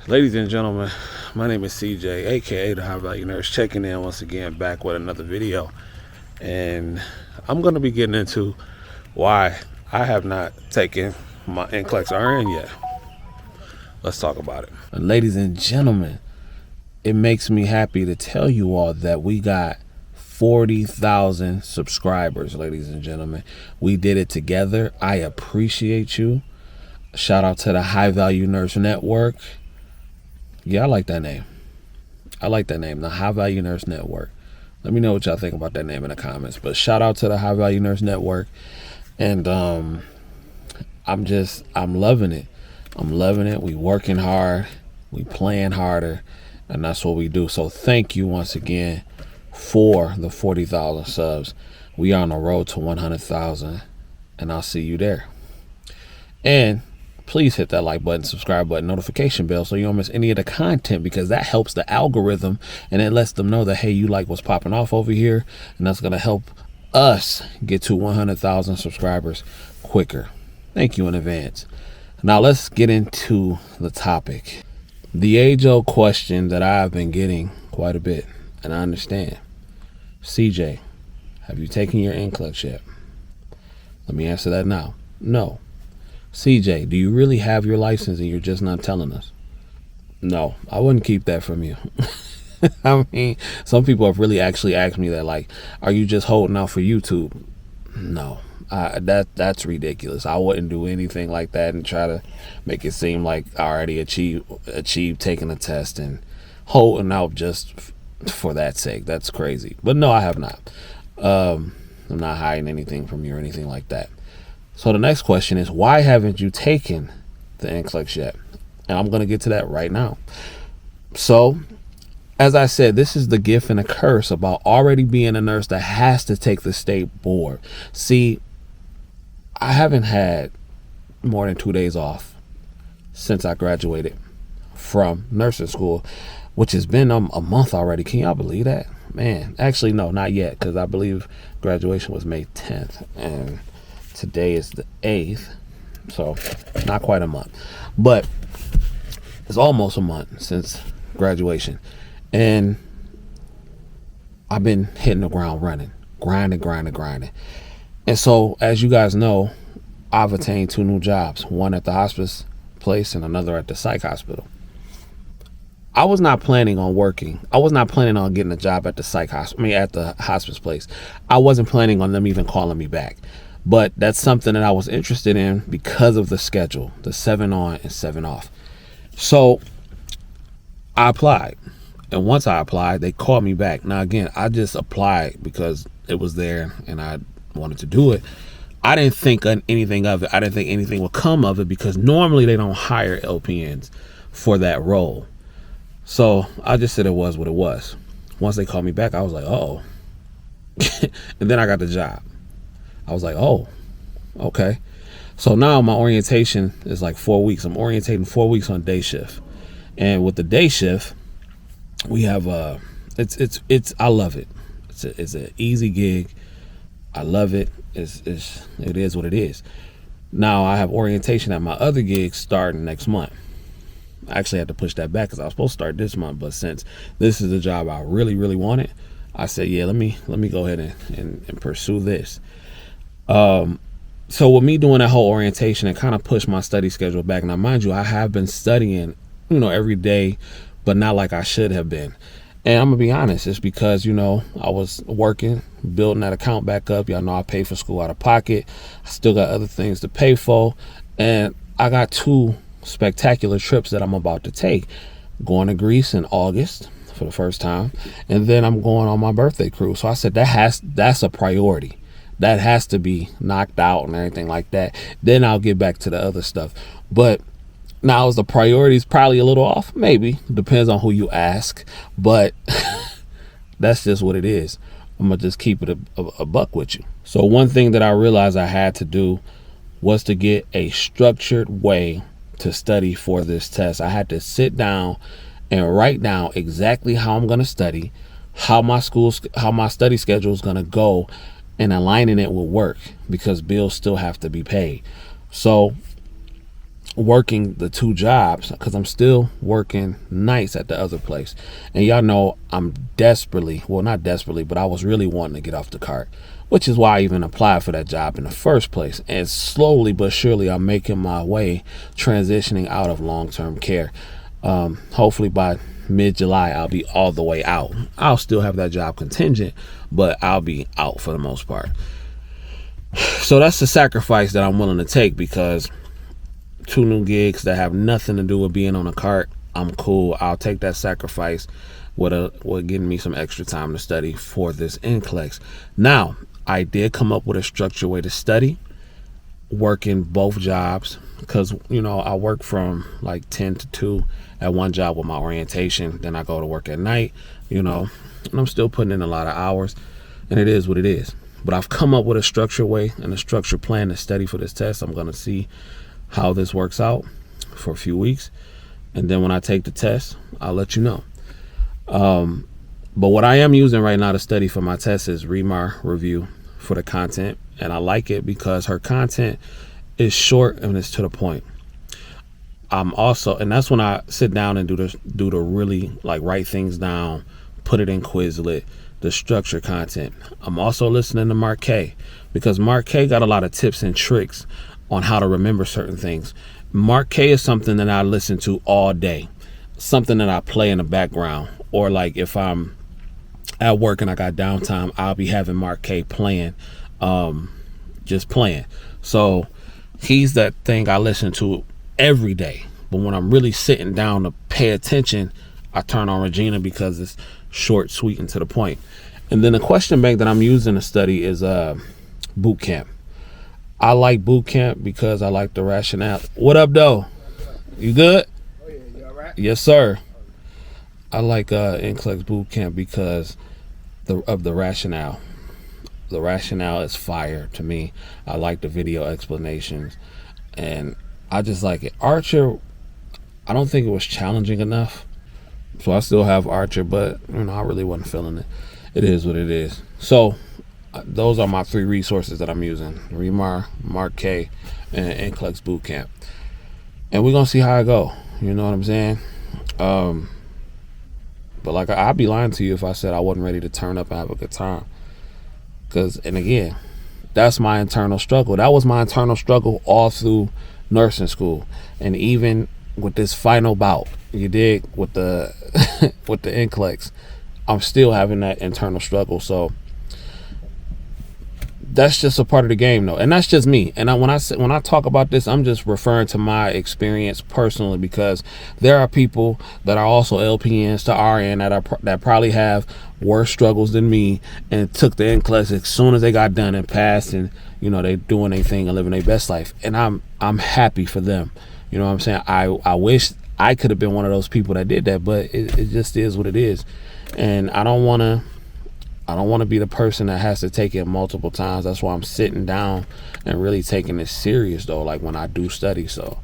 Ladies and gentlemen, my name is CJ, aka the High Value Nurse, checking in once again back with another video. And I'm going to be getting into why I have not taken my NCLEX RN yet. Let's talk about it. And ladies and gentlemen, it makes me happy to tell you all that we got 40,000 subscribers, ladies and gentlemen. We did it together. I appreciate you. Shout out to the High Value Nurse Network. Yeah, I like that name. I like that name, the High Value Nurse Network. Let me know what y'all think about that name in the comments. But shout out to the High Value Nurse Network. And I'm loving it. I'm loving it. We working hard. We playing harder. And that's what we do. So thank you once again for the 40,000 subs. We are on the road to 100,000. And I'll see you there. And please hit that like button, subscribe button, notification bell so you don't miss any of the content, because that helps the algorithm and it lets them know that, hey, you like what's popping off over here, and that's going to help us get to 100,000 subscribers quicker. Thank you in advance. Now let's get into the topic. The age-old question that I've been getting quite a bit, and I understand. CJ, have you taken your NCLEX yet? Let me answer that now. No. CJ, do you really have your license and you're just not telling us? No, I wouldn't keep that from you. I mean, some people have really actually asked me that, like, are you just holding out for YouTube? No, that's ridiculous. I wouldn't do anything like that and try to make it seem like I already achieved taking a test and holding out just for that sake. That's crazy. But no, I have not. I'm not hiding anything from you or anything like that. So the next question is, why haven't you taken the NCLEX yet? And I'm going to get to that right now. So, as I said, this is the gift and a curse about already being a nurse that has to take the state board. See, I haven't had more than 2 days off since I graduated from nursing school, which has been a month already. Can y'all believe that? Man, actually, no, not yet, because I believe graduation was May 10th. And today is the 8th, so not quite a month, but it's almost a month since graduation, and I've been hitting the ground running, grinding. And so, as you guys know, I've attained 2 new jobs, one at the hospice place and another at the psych hospital. I was not planning on working. I was not planning on getting a job at the at the hospice place. I wasn't planning on them even calling me back. But that's something that I was interested in because of the schedule, the 7 on and 7 off. So I applied. And once I applied, they called me back. Now, again, I just applied because it was there and I wanted to do it. I didn't think anything of it. I didn't think anything would come of it because normally they don't hire LPNs for that role. So I just said it was what it was. Once they called me back, I was like, oh. And then I got the job. I was like, oh, okay. So now my orientation is like 4 weeks. I'm orientating 4 weeks on day shift. And with the day shift, we have it's I love it. It's an easy gig. I love it. It is what it is. Now I have orientation at my other gig starting next month. I actually had to push that back because I was supposed to start this month, but since this is the job I really, really wanted, I said, yeah, let me go ahead and pursue this. So with me doing that whole orientation, it kind of pushed my study schedule back. Now, mind you, I have been studying, every day, but not like I should have been. And I'm gonna be honest, it's because, I was working, building that account back up. Y'all know I pay for school out of pocket. I still got other things to pay for. And I got 2 spectacular trips that I'm about to take. Going to Greece in August for the first time. And then I'm going on my birthday cruise. So I said, that's a priority. That has to be knocked out and everything like that. Then I'll get back to the other stuff. But now is the priorities probably a little off? Maybe. Depends on who you ask. But that's just what it is. I'm going to just keep it a buck with you. So one thing that I realized I had to do was to get a structured way to study for this test. I had to sit down and write down exactly how I'm going to study, how my study schedule is going to go, and aligning it with work because bills still have to be paid. So working the 2 jobs, because I'm still working nights at the other place. And y'all know I'm desperately, well, not desperately, but I was really wanting to get off the cart, which is why I even applied for that job in the first place. And slowly but surely, I'm making my way transitioning out of long-term care. Hopefully by mid-July, I'll be all the way out. I'll still have that job contingent, but I'll be out for the most part. So that's the sacrifice that I'm willing to take, because 2 new gigs that have nothing to do with being on a cart, I'm cool. I'll take that sacrifice with getting me some extra time to study for this NCLEX. Now, I did come up with a structured way to study, working both jobs, because, I work from like 10 to 2 at one job with my orientation. Then I go to work at night, and I'm still putting in a lot of hours, and it is what it is. But I've come up with a structured way and a structured plan to study for this test. I'm going to see how this works out for a few weeks, and then when I take the test, I'll let you know. But what I am using right now to study for my test is Remar Review for the content, and I like it because her content is short and it's to the point. I'm also, and that's when I sit down and do the really like write things down, put it in Quizlet, the structured content. I'm also listening to Marquet, because Marquet got a lot of tips and tricks on how to remember certain things. Marquet is something that I listen to all day, something that I play in the background, or like if I'm at work and I got downtime, I'll be having Marquet playing, just playing. So he's that thing I listen to every day. But when I'm really sitting down to pay attention, I turn on Regina, because it's short, sweet, and to the point. And then the question bank that I'm using to study is boot camp. I like boot camp because I like the rationale. What up, though? You good? Oh, yeah. You all right? Yes, sir. I like NCLEX boot camp because of the rationale. The rationale is fire to me. I like the video explanations, and I just like it. Archer, I don't think it was challenging enough, so I still have Archer, but I really wasn't feeling it. It is what it is. So those are my 3 resources that I'm using: Remar, Marquet, and NCLEX Bootcamp. And we're gonna see how I go. You know what I'm saying? But like, I'd be lying to you if I said I wasn't ready to turn up and have a good time. And again, that's my internal struggle. That was my internal struggle all through nursing school, and even with this final bout, you dig, with the with the NCLEX, I'm still having that internal struggle. So that's just a part of the game, though, and that's just me. And when I talk about this, I'm just referring to my experience personally, because there are people that are also LPNs to RN that probably have worse struggles than me, and took the NCLEX as soon as they got done and passed, and they doing their thing and living their best life. And I'm happy for them. You know what I'm saying? I wish I could have been one of those people that did that, but it just is what it is. And I don't want to be the person that has to take it multiple times. That's why I'm sitting down and really taking it serious, though, like when I do study. So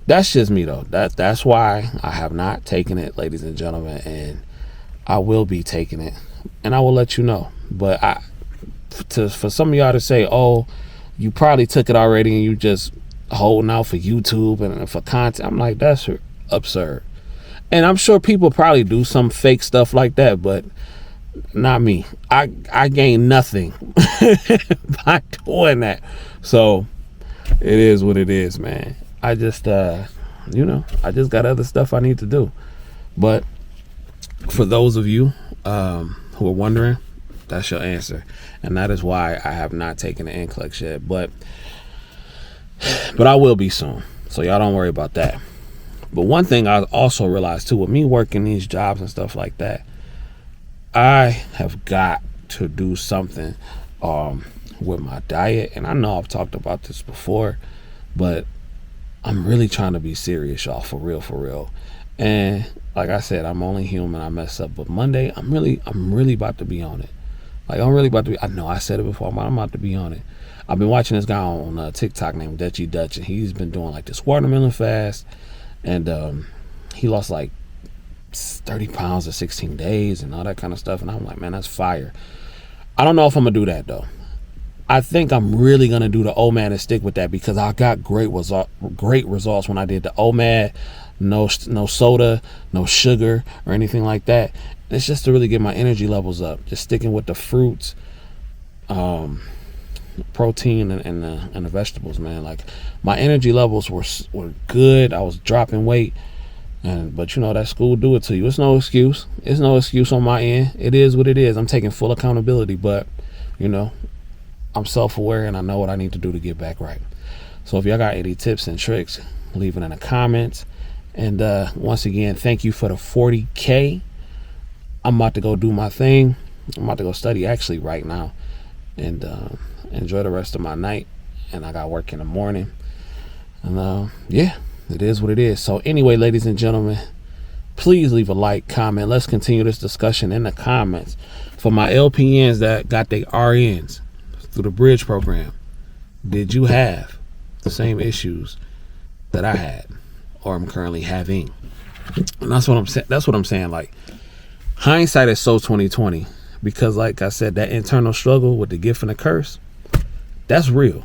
that's just me, though. That's why I have not taken it, ladies and gentlemen, and I will be taking it, and I will let you know. But for some of y'all to say, oh, you probably took it already and you just holding out for YouTube and for content, I'm like, that's absurd. And I'm sure people probably do some fake stuff like that, but not me. I gain nothing by doing that. So it is what it is, man. I just I just got other stuff I need to do. But for those of you who are wondering, that's your answer, and that is why I have not taken the NCLEX yet. But I will be soon, so y'all don't worry about that. But one thing I also realized too, with me working these jobs and stuff like that, I have got to do something with my diet. And I know I've talked about this before, but I'm really trying to be serious, y'all, for real. And like I said, I'm only human. I mess up. But Monday, I'm really about to be on it. Like, I'm really about to be. I know I said it before, but I'm about to be on it. I've been watching this guy on TikTok named Dutchy Dutch, and he's been doing like this watermelon fast, and he lost like 30 pounds in 16 days and all that kind of stuff. And I'm like, man, that's fire. I don't know if I'm gonna do that, though. I think I'm really gonna do the OMAD and stick with that, because I got great results when I did the OMAD. No soda, no sugar or anything like that. It's just to really get my energy levels up. Just sticking with the fruits, protein, and the vegetables, man. Like, my energy levels were good. I was dropping weight, but you know, that school do it to you. It's no excuse. It's no excuse on my end. It is what it is. I'm taking full accountability, but you know, I'm self-aware and I know what I need to do to get back right. So if y'all got any tips and tricks, leave it in the comments. And once again, thank you for the 40K. I'm about to go do my thing. I'm about to go study actually right now, and enjoy the rest of my night. And I got work in the morning. And yeah, it is what it is. So anyway, ladies and gentlemen, please leave a like, comment. Let's continue this discussion in the comments. For my LPNs that got their RNs through the bridge program, did you have the same issues that I had or I'm currently having? And that's what I'm saying. That's what I'm saying. Like, hindsight is so 2020, because like I said, that internal struggle with the gift and the curse, that's real.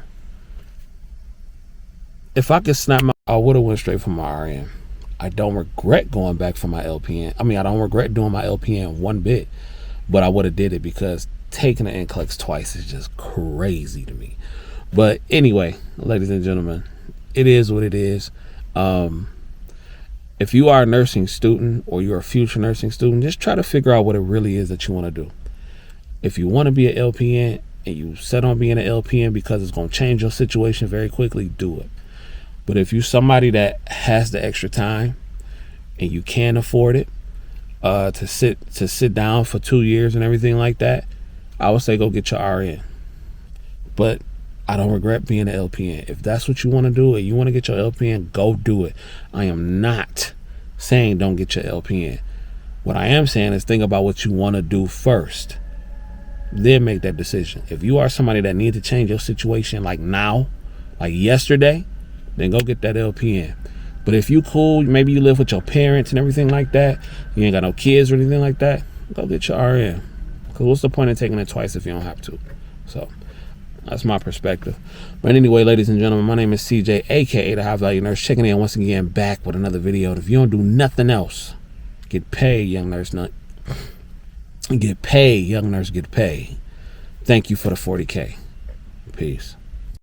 If I could snap I would have went straight for my RN. I don't regret going back for my LPN. I mean, I don't regret doing my LPN one bit, but I would have did it, because taking the NCLEX twice is just crazy to me. But anyway, ladies and gentlemen, it is what it is. If you are a nursing student or you're a future nursing student, just try to figure out what it really is that you want to do. If you want to be an LPN and you set on being an LPN because it's going to change your situation very quickly, do it. But if you're somebody that has the extra time and you can afford it, to sit down for 2 years and everything like that, I would say go get your RN. But I don't regret being an LPN. If that's what you want to do and you want to get your LPN, go do it. I am not saying don't get your LPN. What I am saying is think about what you want to do first, then make that decision. If you are somebody that needs to change your situation like now, like yesterday, then go get that LPN. But if you cool, maybe you live with your parents and everything like that, you ain't got no kids or anything like that, go get your RN. Because what's the point of taking it twice if you don't have to? So that's my perspective. But anyway, ladies and gentlemen, my name is CJ, aka the High Value Nurse, checking in once again back with another video. If you don't do nothing else, get paid, young nurse. Get paid, young nurse, get paid. Thank you for the 40K. Peace.